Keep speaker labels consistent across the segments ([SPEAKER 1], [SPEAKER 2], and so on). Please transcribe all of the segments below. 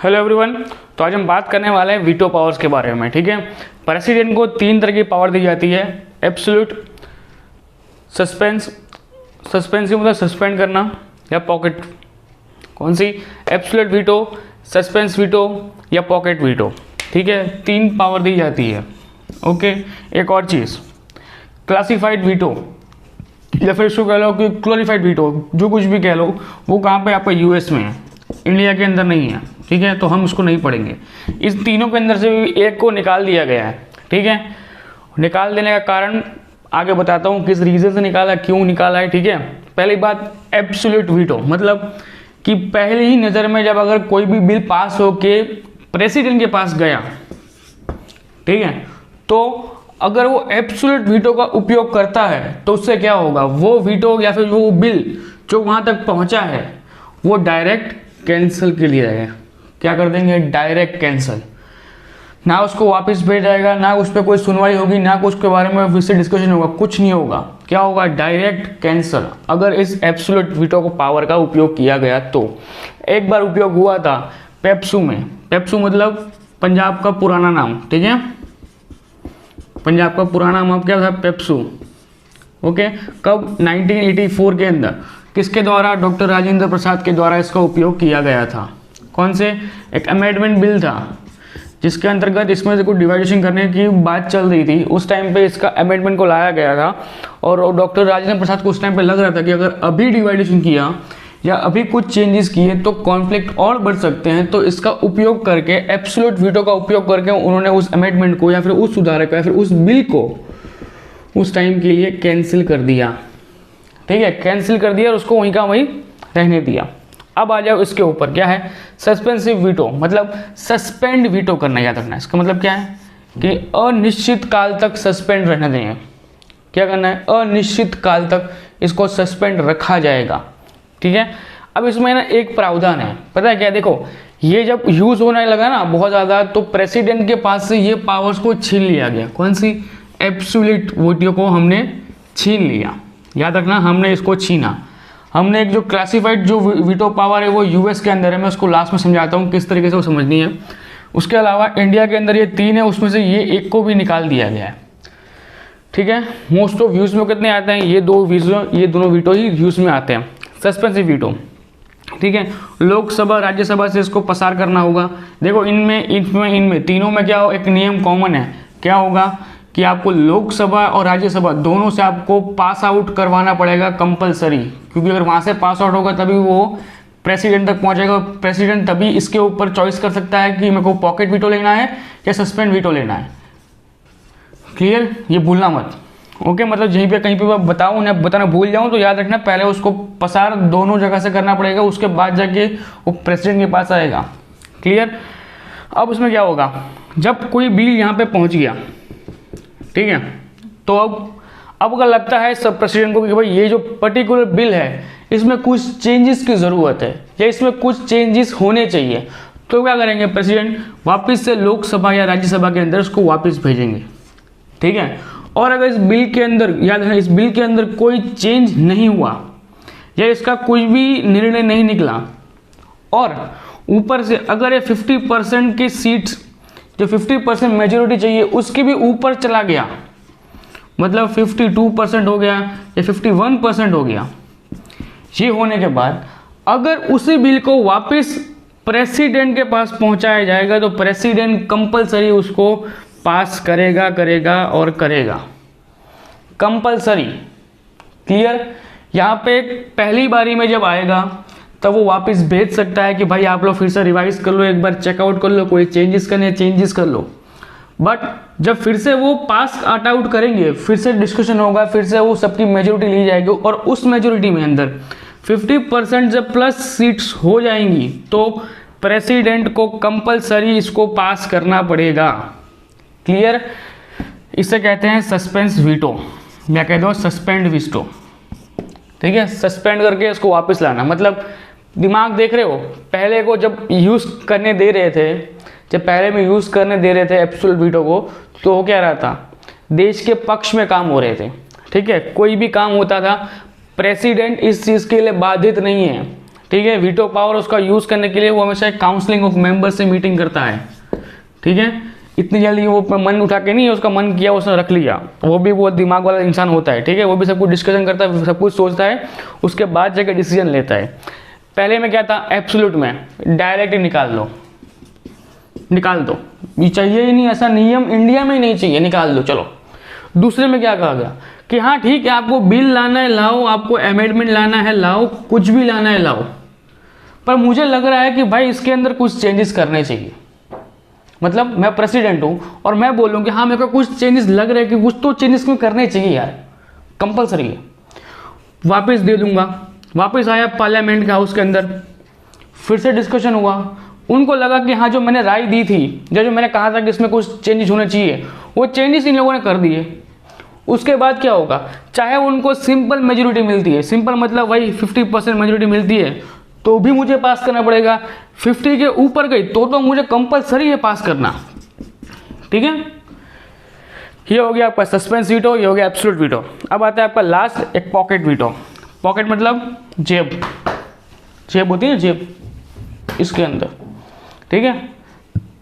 [SPEAKER 1] Hello everyone. तो आज हम बात करने वाले हैं वीटो पावर्स के बारे में। ठीक है, प्रेसिडेंट को 3 तरह की पावर दी जाती है। एब्सोल्यूट, सस्पेंसिव मतलब सस्पेंड करना, या पॉकेट। कौन सी? एब्सोल्यूट वीटो, सस्पेंस वीटो या पॉकेट वीटो। ठीक है, 3 पावर दी जाती है। ओके, एक और चीज़, क्लासिफाइड वीटो या फिर इसको कह लो कि क्लोरीफाइड वीटो, जो कुछ भी कह लो, वो कहाँ पे? आपका यूएस में है, इंडिया के अंदर नहीं है। ठीक है, तो हम उसको नहीं पढ़ेंगे। इस तीनों के अंदर से भी एक को निकाल दिया गया है। ठीक है, निकाल देने का कारण आगे बताता हूँ, किस रीज़न से निकाला, क्यों निकाला है। ठीक है, पहली बात, एब्सोल्यूट वीटो मतलब कि पहली ही नज़र में जब अगर कोई भी बिल पास हो के प्रेसिडेंट के पास गया, ठीक है, तो अगर वो एब्सोल्यूट वीटो का उपयोग करता है तो उससे क्या होगा? वो वीटो या फिर वो बिल जो वहाँ तक पहुँचा है वो डायरेक्ट कैंसिल के लिए रहेगा। क्या कर देंगे? Direct cancel. ना उसको वापस भेजा जाएगा, ना उस पर कोई सुनवाई होगी, ना कुछ के बारे में फिर से डिस्कशन होगा, कुछ नहीं होगा। क्या होगा? Direct cancel. अगर इस एब्सोल्यूट वीटो को पावर का उपयोग किया गया तो एक बार उपयोग हुआ था पेप्सू में। पेप्सू मतलब पंजाब का पुराना नाम। ठीक है, पंजाब का पुराना नाम क्या था? पेप्सू। ओके, कब? 1984 के अंदर। किसके द्वारा? डॉक्टर राजेंद्र प्रसाद के द्वारा इसका उपयोग किया गया था। कौन से? एक अमेंडमेंट बिल था जिसके अंतर्गत इसमें से कुछ डिवाइडेशन करने की बात चल रही थी। उस टाइम पे इसका अमेंडमेंट को लाया गया था और डॉक्टर राजेंद्र प्रसाद को उस टाइम पे लग रहा था कि अगर अभी डिवाइडेशन किया या अभी कुछ चेंजेस किए तो कॉन्फ्लिक्ट और बढ़ सकते हैं। तो इसका उपयोग करके, एब्सोल्यूट वीटो का उपयोग करके उन्होंने उस अमेंडमेंट को या फिर उस सुधार को या फिर उस बिल को उस टाइम के लिए कैंसिल कर दिया। ठीक है, कैंसिल कर दिया और उसको वहीं का वहीं रहने दिया। अब आ जाओ इसके ऊपर, क्या है? सस्पेंसिव वीटो मतलब सस्पेंड वीटो करना, याद रखना। इसका मतलब क्या है कि अनिश्चित काल तक सस्पेंड रहने देंगे। क्या करना है? अनिश्चित काल तक इसको सस्पेंड रखा जाएगा। ठीक है, अब इसमें ना एक प्रावधान है, पता है क्या? देखो, ये जब यूज होने लगा ना बहुत ज़्यादा, तो प्रेसिडेंट के पास से ये पावर्स को छीन लिया गया। कौन सी? एब्सोल्यूट वीटो को हमने छीन लिया। याद रखना, हमने इसको छीना। हमने एक जो क्लासिफाइड जो वीटो पावर है वो यूएस के अंदर है। मैं उसको लास्ट में समझाता हूँ किस तरीके से वो समझनी है। उसके अलावा इंडिया के अंदर ये 3 है, उसमें से ये एक को भी निकाल दिया गया है। ठीक है, मोस्ट ऑफ यूज में कितने आते हैं? ये दोनों वीटो ही यूज में आते हैं, सस्पेंसिव वीटो। ठीक है, लोकसभा राज्यसभा से इसको पसार करना होगा। देखो, इनमें तीनों में क्या हो? एक नियम कॉमन है। क्या होगा कि आपको लोकसभा और राज्यसभा दोनों से आपको पास आउट करवाना पड़ेगा कंपलसरी, क्योंकि अगर वहाँ से पास आउट होगा तभी वो प्रेसिडेंट तक पहुँचेगा। प्रेसिडेंट तभी इसके ऊपर चॉइस कर सकता है कि मेरे को पॉकेट वीटो लेना है या सस्पेंड वीटो लेना है। क्लियर? ये भूलना मत। ओके, मतलब यहीं पे कहीं पे मैं बताऊँ ना, बताना भूल जाऊँ तो याद रखना, पहले उसको पसार दोनों जगह से करना पड़ेगा, उसके बाद जाके वो प्रेसिडेंट के पास आएगा। क्लियर? अब उसमें क्या होगा? जब कोई बिल यहाँ पे पहुँच गया, ठीक है, तो अब अगर लगता है सब प्रेसिडेंट को कि भाई ये जो पर्टिकुलर बिल है इसमें कुछ चेंजेस की ज़रूरत है या इसमें कुछ चेंजेस होने चाहिए, तो क्या करेंगे? प्रेसिडेंट वापस से लोकसभा या राज्यसभा के अंदर उसको वापस भेजेंगे। ठीक है, और अगर इस बिल के अंदर, याद है, इस बिल के अंदर कोई चेंज नहीं हुआ या इसका कोई भी निर्णय नहीं निकला और ऊपर से अगर ये 50% की सीट्स, जो 50% मेजोरिटी चाहिए उसके भी ऊपर चला गया, मतलब 52% हो गया या 51% हो गया, ये होने के बाद अगर उसी बिल को वापस प्रेसिडेंट के पास पहुंचाया जाएगा तो प्रेसिडेंट कंपलसरी उसको पास करेगा और करेगा, कंपलसरी। क्लियर? यहाँ पे पहली बारी में जब आएगा तब वो वापस भेज सकता है कि भाई आप लोग फिर से रिवाइज कर लो, एक बार चेकआउट कर लो, कोई चेंजेस करने चेंजेस कर लो। बट जब फिर से वो पास आउट करेंगे, फिर से डिस्कशन होगा, फिर से वो सबकी मेजोरिटी ली जाएगी और उस मेजोरिटी में अंदर 50% जब प्लस सीट्स हो जाएंगी तो प्रेसिडेंट को कंपलसरी इसको पास करना पड़ेगा। क्लियर? इसे कहते हैं सस्पेंस वीटो या कह दो सस्पेंड वीटो। ठीक है, सस्पेंड करके इसको वापस लाना। मतलब दिमाग देख रहे हो, पहले को जब यूज़ करने दे रहे थे, जब पहले में यूज़ करने दे रहे थे एब्सोल्यूट वीटो को, तो वो क्या रहा था? देश के पक्ष में काम हो रहे थे। ठीक है, कोई भी काम होता था, प्रेसिडेंट इस चीज़ के लिए बाधित नहीं है। ठीक है। वीटो पावर उसका यूज़ करने के लिए वो हमेशा एक काउंसलिंग ऑफ मेंबर से मीटिंग करता है, ठीक है। इतनी जल्दी वो मन उठा के नहीं, उसका मन किया उसने रख लिया। वो भी वो दिमाग वाला इंसान होता है, ठीक है। वो भी सब कुछ डिस्कशन करता है, सब कुछ सोचता है, उसके बाद जाकर डिसीजन लेता है। पहले में क्या था, एब्सोल्यूट में डायरेक्ट ही निकाल दो, ये चाहिए ही नहीं, ऐसा नियम इंडिया में ही नहीं चाहिए, निकाल दो, चलो। दूसरे में क्या कहा गया कि हाँ ठीक है, आपको बिल लाना है लाओ, आपको अमेंडमेंट लाना है लाओ, कुछ भी लाना है लाओ, पर मुझे लग रहा है कि भाई इसके अंदर कुछ चेंजेस करने चाहिए। मतलब मैं प्रेसिडेंट हूँ और मैं बोलूँ कि हाँ मेरे को कुछ चेंजेस लग रहे हैं कि कुछ तो चेंजेस में करने चाहिए यार, कंपलसरी है। वापस दे दूंगा, वापस आया पार्लियामेंट के हाउस के अंदर, फिर से डिस्कशन हुआ। उनको लगा कि हाँ जो मैंने राय दी थी, जो मैंने कहा था कि इसमें कुछ चेंजेस होने चाहिए, वो चेंजेस इन लोगों ने कर दिए। उसके बाद क्या होगा, चाहे उनको सिंपल मेजोरिटी मिलती है, सिंपल मतलब वही 50% मेजोरिटी मिलती है, तो भी मुझे पास करना पड़ेगा। 50 के ऊपर गई तो मुझे कंपलसरी है पास करना, ठीक है। ये हो गया आपका सस्पेंस वीटो, ये हो गया एब्सोल्यूट वीटो। अब आता है आपका लास्ट एक पॉकेट वीटो। पॉकेट मतलब जेब होती है, जेब इसके अंदर, ठीक है।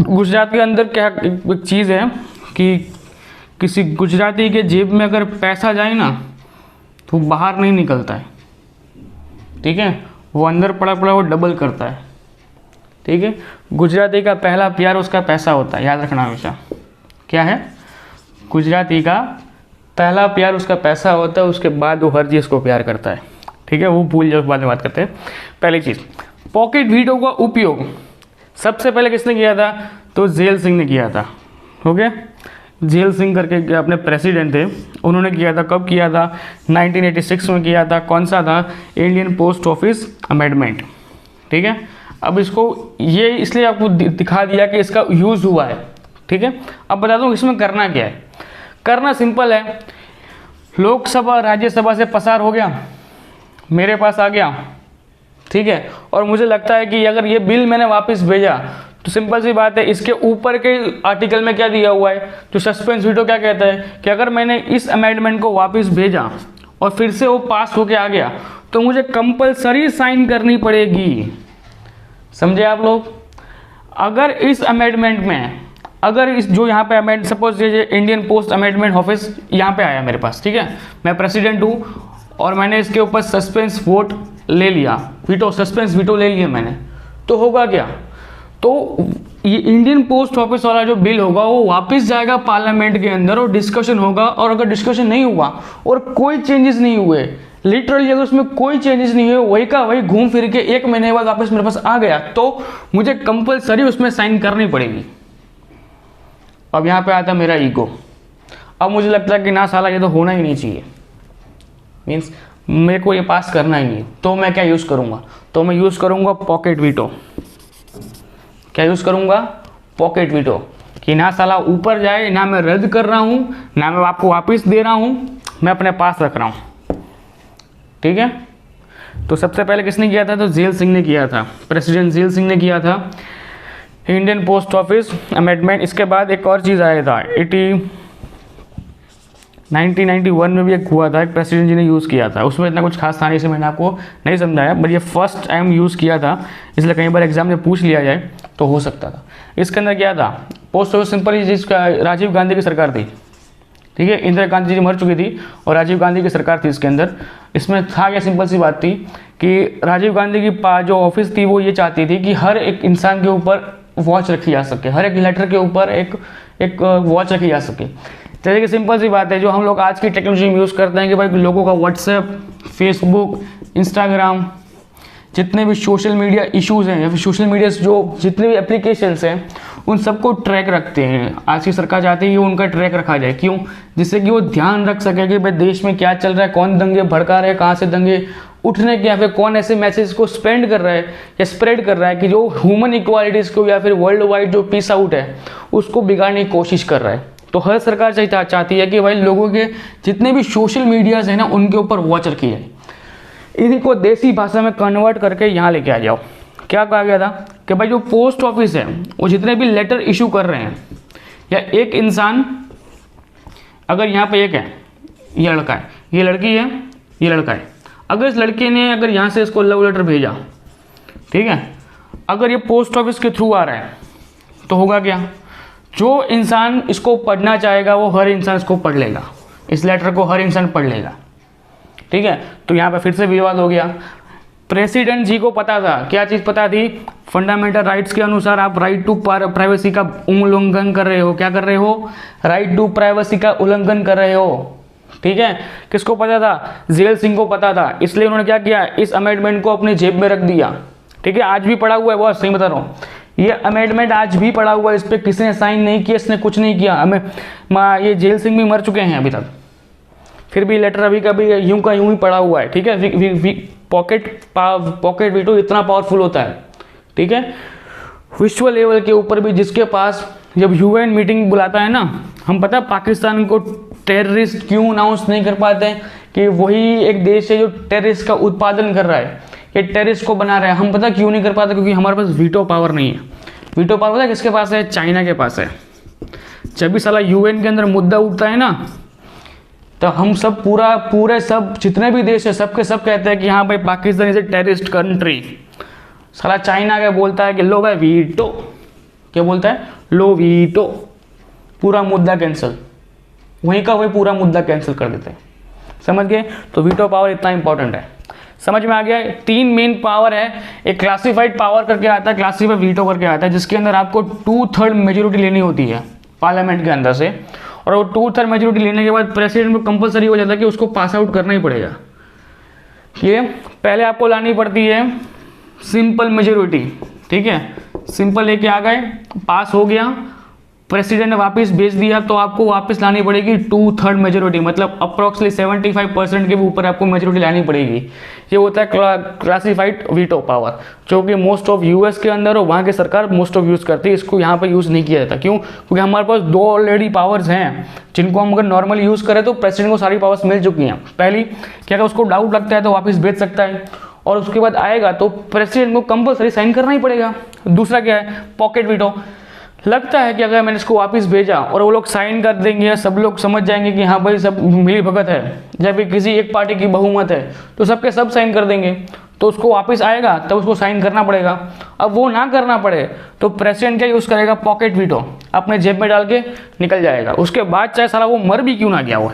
[SPEAKER 1] गुजरात के अंदर क्या एक चीज़ है कि किसी गुजराती के जेब में अगर पैसा जाए ना तो बाहर नहीं निकलता है, ठीक है। वो अंदर पड़ा वो डबल करता है, ठीक है। गुजराती का पहला प्यार उसका पैसा होता है, याद रखना हमेशा। क्या है, गुजराती का पहला प्यार उसका पैसा होता है, उसके बाद वो हर चीज़ को प्यार करता है, ठीक है। वो भूल जाओ, बाद में बात करते हैं। पहली चीज़, पॉकेट वीटो का उपयोग सबसे पहले किसने किया था, तो जेल सिंह ने किया था, ओके। जेल सिंह करके अपने प्रेसिडेंट थे, उन्होंने किया था। कब किया था, 1986 में किया था। कौन सा था, इंडियन पोस्ट ऑफिस अमेंडमेंट, ठीक है। अब इसको ये इसलिए आपको दिखा दिया कि इसका यूज़ हुआ है, ठीक है। अब बता दूँ इसमें करना क्या है। करना सिंपल है, लोकसभा राज्यसभा से पसार हो गया, मेरे पास आ गया, ठीक है। और मुझे लगता है कि अगर ये बिल मैंने वापस भेजा तो सिंपल सी बात है, इसके ऊपर के आर्टिकल में क्या दिया हुआ है, जो सस्पेंस वीटो क्या कहता है कि अगर मैंने इस अमेंडमेंट को वापस भेजा और फिर से वो पास होके आ गया तो मुझे कंपलसरी साइन करनी पड़ेगी। समझे आप लोग। अगर इस अमेंडमेंट में, अगर इस जो यहाँ पे अमेंड, सपोज ये इंडियन पोस्ट अमेंडमेंट ऑफिस यहाँ पे आया मेरे पास, ठीक है, मैं प्रेसिडेंट हूँ और मैंने इसके ऊपर सस्पेंस वोट ले लिया, वीटो, सस्पेंस वीटो ले लिया मैंने, तो होगा क्या, तो ये इंडियन पोस्ट ऑफिस वाला जो बिल होगा वो वापस जाएगा पार्लियामेंट के अंदर और डिस्कशन होगा। और अगर डिस्कशन नहीं हुआ और कोई चेंजेस नहीं हुए, लिटरली अगर उसमें कोई चेंजेस नहीं हुए, वही का वही घूम फिर के 1 महीने बाद वापस मेरे पास आ गया, तो मुझे कंपलसरी उसमें साइन करनी पड़ेगी। अब यहाँ पे आता मेरा ईगो। अब मुझे लगता है कि ना साला ये तो होना ही नहीं चाहिए, मीन्स मेरे को ये पास करना ही नहीं, तो मैं क्या यूज़ करूँगा, तो मैं यूज़ करूँगा पॉकेट वीटो। क्या यूज़ करूँगा, पॉकेट वीटो, कि ना साला ऊपर जाए, ना मैं रद्द कर रहा हूँ, ना मैं आपको वापस दे रहा हूँ, मैं अपने पास रख रहा हूँ, ठीक है। तो सबसे पहले किसने किया था, तो जेल सिंह ने किया था, प्रेसिडेंट जेल सिंह ने किया था इंडियन पोस्ट ऑफिस अमेंडमेंट। इसके बाद एक और चीज़ आया था, 1991 में भी एक हुआ था, एक प्रेसिडेंट जी ने यूज़ किया था, उसमें इतना कुछ खास था नहीं, से मैंने आपको नहीं समझाया, बट ये फर्स्ट टाइम यूज़ किया था, इसलिए कई बार एग्जाम में पूछ लिया जाए तो हो सकता था। इसके अंदर क्या था, पोस्ट ऑफिस सिंपल, जिसका राजीव गांधी की सरकार थी, ठीक है, इंदिरा गांधी जी मर चुकी थी और राजीव गांधी की सरकार थी इसके अंदर। इसमें था क्या, सिंपल सी बात थी कि राजीव गांधी की जो ऑफिस थी वो ये चाहती थी कि हर एक इंसान के ऊपर वॉच रखी जा सके, हर एक लेटर के ऊपर एक वॉच रखी जा सके। जैसे कि सिंपल सी बात है, जो हम लोग आज की टेक्नोलॉजी में यूज़ करते हैं कि भाई लोगों का व्हाट्सएप, फेसबुक, इंस्टाग्राम, जितने भी सोशल मीडिया इश्यूज़ हैं या फिर सोशल मीडिया जो जितने भी एप्लीकेशंस हैं उन सबको ट्रैक रखते हैं। आज की सरकार चाहती है कि उनका ट्रैक रखा जाए, क्यों, जिससे कि वो ध्यान रख सके कि भाई देश में क्या चल रहा है, कौन दंगे भड़का रहे हैं, कहाँ से दंगे उठने के, या फिर कौन ऐसे मैसेज को स्पेंड कर रहा है या स्प्रेड कर रहा है कि जो ह्यूमन इक्वालिटीज़ को या फिर वर्ल्ड वाइड जो पीस आउट है उसको बिगाड़ने की कोशिश कर रहा है। तो हर सरकार चाहती है कि भाई लोगों के जितने भी सोशल मीडियाज़ हैं ना उनके ऊपर वॉच रखी जाए। इन्हीं को देसी भाषा में कन्वर्ट करके यहाँ लेके आ जाओ। क्या कहा गया था कि भाई जो पोस्ट ऑफिस है वो जितने भी लेटर इशू कर रहे हैं, या एक इंसान, अगर यहाँ पे एक है, ये लड़का है, ये लड़की है, ये लड़का है, अगर इस लड़के ने अगर यहाँ से इसको लव लेटर भेजा, ठीक है। अगर ये पोस्ट ऑफिस के थ्रू आ रहा है तो होगा क्या, जो इंसान इसको पढ़ना चाहेगा वो हर इंसान इसको पढ़ लेगा, इस लेटर को हर इंसान पढ़ लेगा, ठीक है। तो यहाँ पे फिर से विवाद हो गया। प्रेसिडेंट जी को पता था, क्या चीज़ पता थी, फंडामेंटल राइट्स के अनुसार आप राइट टू प्राइवेसी का उल्लंघन कर रहे हो। क्या कर रहे हो, राइट टू प्राइवेसी का उल्लंघन कर रहे हो, ठीक है। किसको पता था, जेल सिंह को पता था, इसलिए उन्होंने क्या किया, इस अमेंडमेंट को अपनी जेब में रख दिया, ठीक है। आज भी पड़ा हुआ है, बहुत सही बता रहा हूँ, ये अमेंडमेंट आज भी पड़ा हुआ है, इस पर किसी ने साइन नहीं किया, इसने कुछ नहीं किया। हमें ये जेल सिंह भी मर चुके हैं अभी तक, फिर भी लेटर अभी का भी यूं का यूं ही पड़ा हुआ है, ठीक है। पॉकेट वीटो इतना पावरफुल होता है, ठीक है, विश्व लेवल के ऊपर भी, जिसके पास जब यूएन मीटिंग बुलाता है ना, हम पता है पाकिस्तान को टेररिस्ट क्यों अनाउंस नहीं कर पाते हैं, कि वही एक देश है जो टेररिस्ट का उत्पादन कर रहा है, ये टेररिस्ट को बना रहा है। हम पता क्यों नहीं कर पाते, क्योंकि हमारे पास वीटो पावर नहीं है। वीटो पावर पता है किसके पास है, चाइना के पास है। जब भी साला यूएन के अंदर मुद्दा उठता है ना, तो हम सब पूरे सब जितने भी देश है सबके सब कहते हैं कि हाँ भाई Pakistan is a terrorist country. साला चाइना क्या बोलता है कि लो भाई वीटो, क्या बोलता है, लो वीटो, पूरा मुद्दा कैंसिल, वहीं का वही पूरा मुद्दा कैंसिल कर देते हैं, समझ गए। तो वीटो पावर इतना इंपॉर्टेंट है, समझ में आ गया। 3 मेन पावर है, एक क्लासिफाइड पावर करके आता है, क्लासिफाइड वीटो करके आता है, जिसके अंदर आपको 2/3 मेजोरिटी लेनी होती है पार्लियामेंट के अंदर से, और वो 2/3 मेजोरिटी लेने के बाद प्रेसिडेंट को कंपलसरी हो जाता है कि उसको पास आउट करना ही पड़ेगा। ये पहले आपको लानी पड़ती है सिंपल मेजोरिटी, ठीक है, सिंपल लेके आ गए, पास हो गया, प्रेसिडेंट ने वापस भेज दिया, तो आपको वापस लानी पड़ेगी 2/3 मेजोरिटी, मतलब अप्रोक्सीमेटली 75% के भी ऊपर आपको मेजोरिटी लानी पड़ेगी। ये होता है क्लासिफाइड वीटो पावर, जो कि मोस्ट ऑफ यूएस के अंदर और वहाँ की सरकार मोस्ट ऑफ यूज़ करती है। इसको यहाँ पर यूज़ नहीं किया जाता, क्यों, क्योंकि हमारे पास 2 ऑलरेडी पावर्स हैं, जिनको हम अगर नॉर्मली यूज़ करें तो प्रेसिडेंट को सारी पावर्स मिल चुकी हैं। पहली क्या, अगर उसको डाउट लगता है तो वापस भेज सकता है, और उसके बाद आएगा तो प्रेसिडेंट को कंपलसरी साइन करना ही पड़ेगा। दूसरा क्या है, पॉकेट वीटो, लगता है कि अगर मैंने इसको वापस भेजा और वो लोग साइन कर देंगे या सब लोग समझ जाएंगे कि हाँ भाई सब मिली भगत है, जब भी किसी एक पार्टी की बहुमत है तो सबके सब साइन कर देंगे, तो उसको वापस आएगा तब उसको साइन करना पड़ेगा। अब वो ना करना पड़े तो प्रेसिडेंट क्या यूज़ करेगा, पॉकेट वीटो, अपने जेब में डाल के निकल जाएगा। उसके बाद चाहे साला वो मर भी क्यों ना गया हो,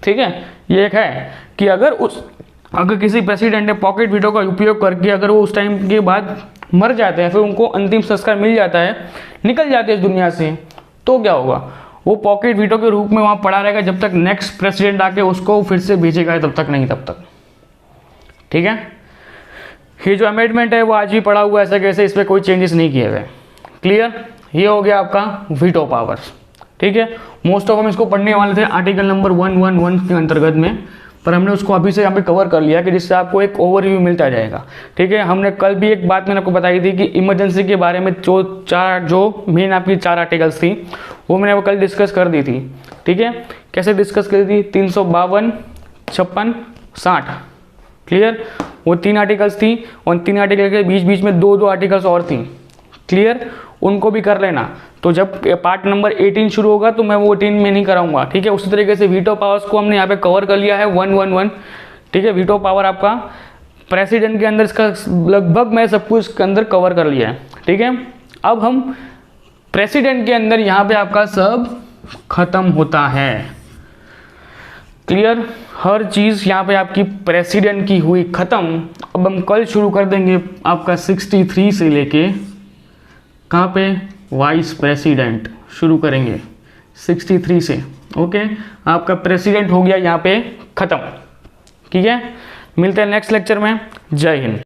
[SPEAKER 1] ठीक है। ये एक है कि अगर किसी प्रेसिडेंट ने पॉकेट वीटो का उपयोग करके अगर वो उस टाइम के बाद मर जाते हैं, फिर उनको अंतिम संस्कार मिल जाता है, निकल जाते हैं इस दुनिया से, तो क्या होगा, वो पॉकेट वीटो के रूप में वहाँ पड़ा रहेगा जब तक नेक्स्ट प्रेसिडेंट आके उसको फिर से भेजेगा, तब तक नहीं, तब तक, ठीक है। ये जो अमेंडमेंट है वो आज भी पड़ा हुआ है ऐसा कैसे, इस पर कोई चेंजेस नहीं किए गए, क्लियर। ये हो गया आपका वीटो पावर्स, ठीक है। मोस्ट ऑफ हम इसको पढ़ने वाले थे आर्टिकल नंबर 111 के अंतर्गत में, पर हमने उसको अभी से यहाँ पे कवर कर लिया कि जिससे आपको एक ओवरव्यू मिलता जाएगा, ठीक है। हमने कल भी एक बात मैंने आपको बताई थी कि इमरजेंसी के बारे में जो मेन आपकी 4 आर्टिकल्स थी वो मैंने कल डिस्कस कर दी थी, ठीक है। कैसे डिस्कस कर दी थी, 352, 56, 60, क्लियर। वो 3 आर्टिकल्स थी, और 3 आर्टिकल के बीच बीच में 2 आर्टिकल्स और थी, क्लियर, उनको भी कर लेना। तो जब पार्ट नंबर 18 शुरू होगा तो मैं वो 18 में नहीं कराऊंगा, ठीक है। उसी तरीके से वीटो पावर्स को हमने यहाँ पे कवर कर लिया है 111, ठीक है। वीटो पावर आपका प्रेसिडेंट के अंदर, इसका लगभग मैं सब कुछ इसके अंदर कवर कर लिया है, ठीक है। अब हम प्रेसिडेंट के अंदर यहाँ पे आपका सब खत्म होता है, क्लियर। हर चीज़ यहाँ पे आपकी प्रेसिडेंट की हुई खत्म। अब हम कल शुरू कर देंगे आपका 63 से लेके कहाँ पे, वाइस प्रेसिडेंट शुरू करेंगे 63 से, ओके। आपका प्रेसिडेंट हो गया यहाँ पे खत्म, ठीक है। मिलते हैं नेक्स्ट लेक्चर में, जय हिंद।